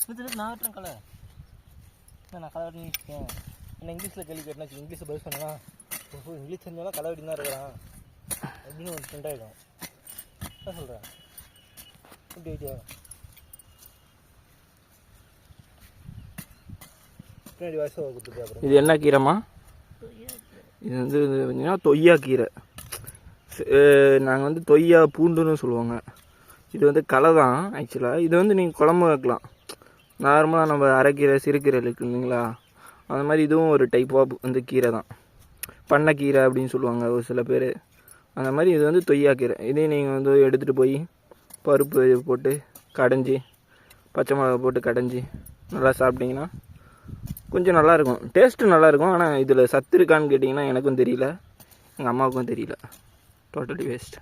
நான் வெட்டுறேன் களை. நான் களை வெட்டி இருக்கேன். என்ன இங்கிலீஷில் கேள்வி கேட்டேன்னா இங்கிலீஷில் பதில் சொன்னேன்னா இங்கிலீஷ் தெரிஞ்சாலும் களை வெட்டி தான் இருக்கிறான் அப்படின்னு ஒரு ஃப்ரெண்ட் ஆகிடும். என்ன சொல்கிறேன்? இப்படி ஐடியா பின்னாடி வயசாக கொடுத்துட்டு அப்புறம் இது என்ன கீரைம்மா? இது வந்து பார்த்தீங்கன்னா தொய்யா கீரை. நாங்கள் வந்து தொய்யா பூண்டுன்னு சொல்லுவாங்க. இது வந்து களை தான் ஆக்சுவலாக. இது வந்து நீங்கள் குழம்பு வைக்கலாம். நார்மலாக நம்ம அரைக்கீரை சிறுகீரை இருக்கு இல்லைங்களா, அந்த மாதிரி இதுவும் ஒரு டைப் ஆஃப் வந்து கீரை தான். பண்ணைக்கீரை அப்படின்னு சொல்லுவாங்க ஒரு சில பேர். அந்த மாதிரி இது வந்து தொய்யா கீரை. இதையும் நீங்கள் வந்து எடுத்துகிட்டு போய் பருப்பு போட்டு கடைஞ்சி பச்சை மிளகா போட்டு கடைஞ்சி நல்லா சாப்பிட்டிங்கன்னா கொஞ்சம் நல்லாயிருக்கும். டேஸ்ட்டு நல்லாயிருக்கும். ஆனால் இதில் சத்து இருக்கான்னு கேட்டிங்கன்னா எனக்கும் தெரியல, எங்கள் அம்மாவுக்கும் தெரியல. Totally waste.